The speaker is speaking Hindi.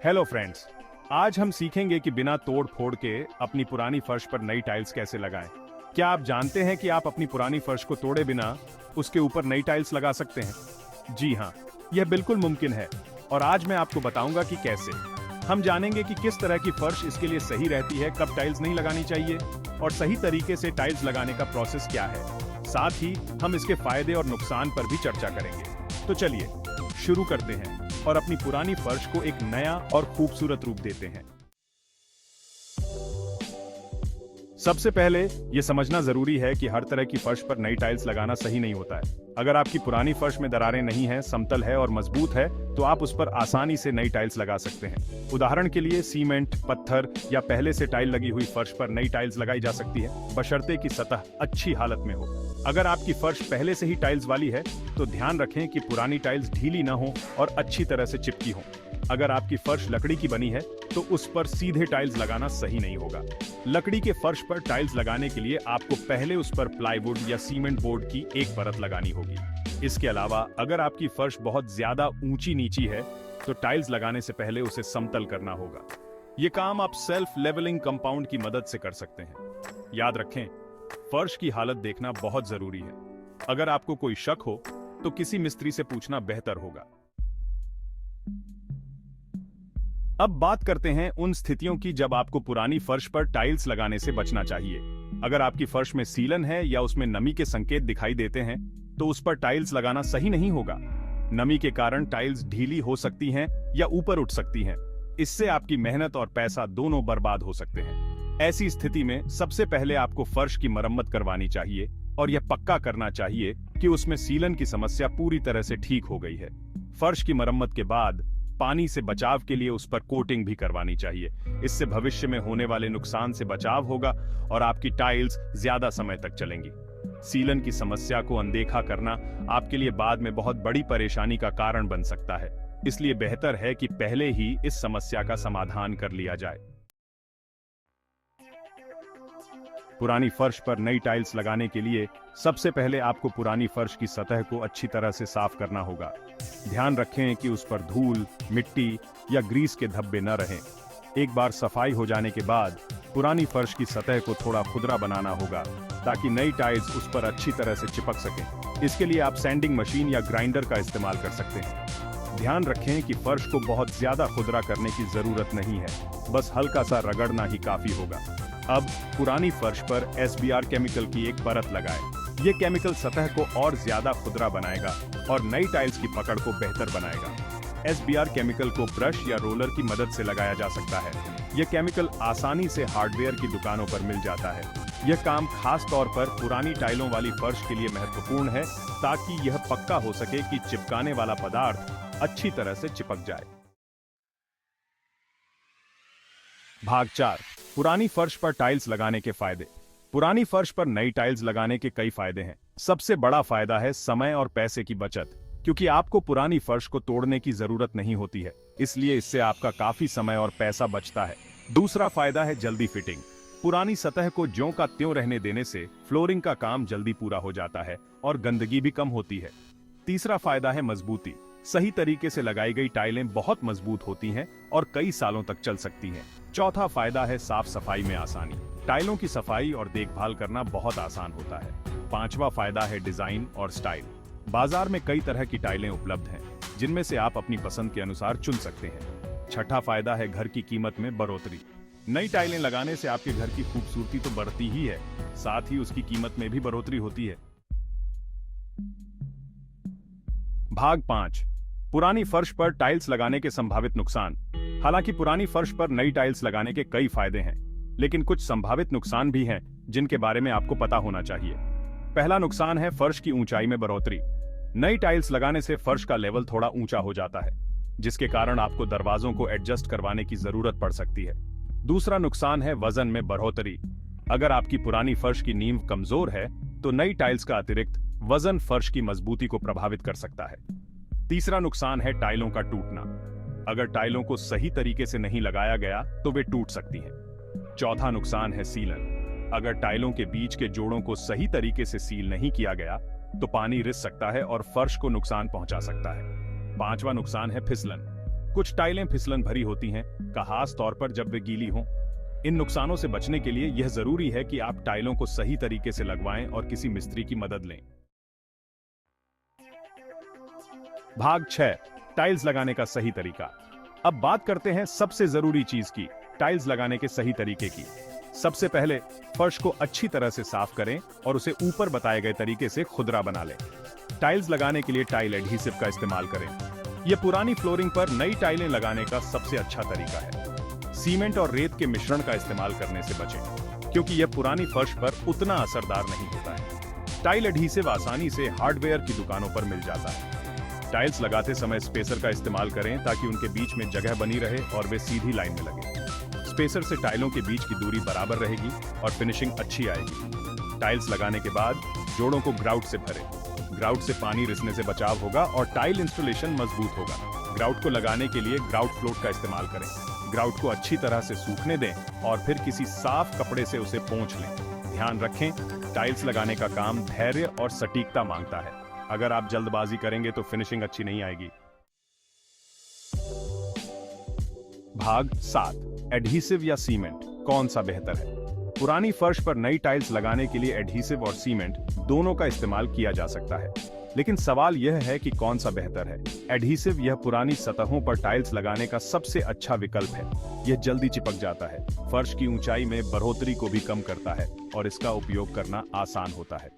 हेलो फ्रेंड्स, आज हम सीखेंगे कि बिना तोड़ फोड़ के अपनी पुरानी फर्श पर नई टाइल्स कैसे लगाएं। क्या आप जानते हैं कि आप अपनी पुरानी फर्श को तोड़े बिना उसके ऊपर नई टाइल्स लगा सकते हैं? जी हाँ, यह बिल्कुल मुमकिन है और आज मैं आपको बताऊंगा कि कैसे। हम जानेंगे कि किस तरह की फर्श इसके लिए सही रहती है, कब टाइल्स नहीं लगानी चाहिए और सही तरीके से टाइल्स लगाने का प्रोसेस क्या है। साथ ही हम इसके फायदे और नुकसान पर भी चर्चा करेंगे। तो चलिए शुरू करते हैं और अपनी पुरानी फर्श को एक नया और खूबसूरत रूप देते हैं। सबसे पहले यह समझना जरूरी है कि हर तरह की फर्श पर नई टाइल्स लगाना सही नहीं होता है। अगर आपकी पुरानी फर्श में दरारें नहीं हैं, समतल है और मजबूत है, तो आप उस पर आसानी से नई टाइल्स लगा सकते हैं। उदाहरण के लिए सीमेंट, पत्थर या पहले से टाइल लगी हुई फर्श पर नई टाइल्स लगाई जा सकती है, बशर्ते कि सतह अच्छी हालत में हो। अगर आपकी फर्श पहले से ही टाइल्स वाली है, तो ध्यान रखें कि पुरानी टाइल्स ढीली ना हो और अच्छी तरह से चिपकी हो। अगर आपकी फर्श लकड़ी की बनी है, तो उस पर सीधे टाइल्स लगाना सही नहीं होगा। लकड़ी के फर्श पर टाइल्स लगाने के लिए आपको पहले उस पर प्लाईवुड या सीमेंट बोर्ड की एक परत लगानी होगी। इसके अलावा अगर आपकी फर्श बहुत ज्यादा ऊंची नीची है, तो टाइल्स लगाने से पहले उसे समतल करना होगा। ये काम आप सेल्फ लेवलिंग कंपाउंड की मदद से कर सकते हैं। याद रखें, फर्श की हालत देखना बहुत जरूरी है। अगर आपको कोई शक हो, तो किसी मिस्त्री से पूछना बेहतर होगा। अब बात करते हैं उन स्थितियों की जब आपको पुरानी फर्श पर टाइल्स लगाने से बचना चाहिए। अगर आपकी फर्श में सीलन है या उसमें नमी के संकेत दिखाई देते हैं, तो उस पर टाइल्स लगाना सही नहीं होगा। नमी के कारण टाइल्स ढीली हो सकती हैं या ऊपर उठ सकती हैं। इससे आपकी मेहनत और पैसा दोनों बर्बाद हो सकते हैं। ऐसी स्थिति में सबसे पहले आपको फर्श की मरम्मत करवानी चाहिए और यह पक्का करना चाहिए कि उसमें सीलन की समस्या पूरी तरह से ठीक हो गई है। फर्श की मरम्मत के बाद पानी से बचाव के लिए उस पर कोटिंग भी करवानी चाहिए। इससे भविष्य में होने वाले नुकसान से बचाव होगा और आपकी टाइल्स ज्यादा समय तक चलेंगी। सीलन की समस्या को अनदेखा करना आपके लिए बाद में बहुत बड़ी परेशानी का कारण बन सकता है। इसलिए बेहतर है कि पहले ही इस समस्या का समाधान कर लिया जाए। पुरानी फर्श पर नई टाइल्स लगाने के लिए सबसे पहले आपको पुरानी फर्श की सतह को अच्छी तरह से साफ करना होगा। ध्यान रखें कि उस पर धूल, मिट्टी या ग्रीस के धब्बे न रहें। एक बार सफाई हो जाने के बाद पुरानी फर्श की सतह को थोड़ा खुरदरा बनाना होगा, ताकि नई टाइल्स उस पर अच्छी तरह से चिपक सकें। इसके लिए आप सैंडिंग मशीन या ग्राइंडर का इस्तेमाल कर सकते हैं। ध्यान रखें कि फर्श को बहुत ज्यादा खुरदरा करने की जरूरत नहीं है, बस हल्का सा रगड़ना ही काफी होगा। अब पुरानी फर्श पर SBR केमिकल की एक परत लगाएं। ये केमिकल सतह को और ज्यादा खुरदरा बनाएगा और नई टाइल्स की पकड़ को बेहतर बनाएगा। SBR केमिकल को ब्रश या रोलर की मदद से लगाया जा सकता है। यह केमिकल आसानी से हार्डवेयर की दुकानों पर मिल जाता है। यह काम खास तौर पर पुरानी टाइलों वाली फर्श के लिए महत्वपूर्ण है, ताकि यह पक्का हो सके कि चिपकाने वाला पदार्थ अच्छी तरह से चिपक जाए। भाग 4, पुरानी फर्श पर टाइल्स लगाने के फायदे। पुरानी फर्श पर नई टाइल्स लगाने के कई फायदे हैं। सबसे बड़ा फायदा है समय और पैसे की बचत, क्योंकि आपको पुरानी फर्श को तोड़ने की जरूरत नहीं होती है, इसलिए इससे आपका काफी समय और पैसा बचता है। दूसरा फायदा है जल्दी फिटिंग। पुरानी सतह को ज्यों का त्यों रहने देने से फ्लोरिंग का काम जल्दी पूरा हो जाता है और गंदगी भी कम होती है। तीसरा फायदा है मजबूती। सही तरीके से लगाई गई टाइलें बहुत मजबूत होती हैं और कई सालों तक चल सकती हैं। चौथा फायदा है साफ सफाई में आसानी। टाइलों की सफाई और देखभाल करना बहुत आसान होता है। पांचवा फायदा है डिजाइन और स्टाइल। बाजार में कई तरह की टाइलें उपलब्ध हैं, जिनमें से आप अपनी पसंद के अनुसार चुन सकते हैं। छठा फायदा है घर की कीमत में बढ़ोतरी। नई टाइलें लगाने से आपके घर की खूबसूरती तो बढ़ती ही है, साथ ही उसकी कीमत में भी बढ़ोतरी होती है। भाग 5, पुरानी फर्श पर टाइल्स लगाने के संभावित नुकसान। हालांकि पुरानी फर्श पर नई टाइल्स लगाने के कई फायदे हैं, लेकिन कुछ संभावित नुकसान भी हैं जिनके बारे में आपको पता होना चाहिए। पहला नुकसान है फर्श की ऊंचाई में बढ़ोतरी। नई टाइल्स लगाने से फर्श का लेवल थोड़ा ऊंचा हो जाता है, जिसके कारण आपको दरवाजों को एडजस्ट करवाने की जरूरत पड़ सकती है। दूसरा नुकसान है वजन में बढ़ोतरी। अगर आपकी पुरानी फर्श की नींव कमजोर है, तो नई टाइल्स का अतिरिक्त वजन फर्श की मजबूती को प्रभावित कर सकता है। तीसरा नुकसान है टाइलों का टूटना। अगर टाइलों को सही तरीके से नहीं लगाया गया, तो वे टूट सकती हैं। चौथा नुकसान है सीलन। अगर टाइलों के बीच के जोड़ों को सही तरीके से सील नहीं किया गया, तो पानी रिस सकता है और फर्श को नुकसान पहुंचा सकता है। पांचवा नुकसान है फिसलन। कुछ टाइलें फिसलन भरी होती हैं, खास तौर पर जब वे गीली हों। इन नुकसानों से बचने के लिए यह जरूरी है कि आप टाइलों को सही तरीके से लगवाएं और किसी मिस्त्री की मदद लें। भाग 6, टाइल्स लगाने का सही तरीका। अब बात करते हैं सबसे जरूरी चीज की, टाइल्स लगाने के सही तरीके की। सबसे पहले फर्श को अच्छी तरह से साफ करें और उसे ऊपर बताए गए तरीके से खुरदरा बना लें। टाइल्स लगाने के लिए टाइल एडहीसिव का इस्तेमाल करें। यह पुरानी फ्लोरिंग पर नई टाइलें लगाने का सबसे अच्छा तरीका है। सीमेंट और रेत के मिश्रण का इस्तेमाल करने से बचें, क्योंकि यह पुरानी फर्श पर उतना असरदार नहीं होता है। टाइल एडहीसिव आसानी से हार्डवेयर की दुकानों पर मिल जाता है। टाइल्स लगाते समय स्पेसर का इस्तेमाल करें ताकि उनके बीच में जगह बनी रहे और वे सीधी लाइन में लगे। स्पेसर से टाइलों के बीच की दूरी बराबर रहेगी और फिनिशिंग अच्छी आएगी। टाइल्स लगाने के बाद जोड़ों को ग्राउट से भरें। ग्राउट से पानी रिसने से बचाव होगा और टाइल इंस्टॉलेशन मजबूत होगा। ग्राउट को लगाने के लिए ग्राउट फ्लोट का इस्तेमाल करें। ग्राउट को अच्छी तरह से सूखने दें और फिर किसी साफ कपड़े से उसे पोंछ लें। ध्यान रखें, टाइल्स लगाने का काम धैर्य और सटीकता मांगता है। अगर आप जल्दबाजी करेंगे तो फिनिशिंग अच्छी नहीं आएगी। भाग 7, एडहीसिव या सीमेंट, कौन सा बेहतर है? पुरानी फर्श पर नई टाइल्स लगाने के लिए एडहीसिव और सीमेंट दोनों का इस्तेमाल किया जा सकता है, लेकिन सवाल यह है कि कौन सा बेहतर है। एडहीसिव यह पुरानी सतहों पर टाइल्स लगाने का सबसे अच्छा विकल्प है। यह जल्दी चिपक जाता है, फर्श की ऊंचाई में बढ़ोतरी को भी कम करता है और इसका उपयोग करना आसान होता है।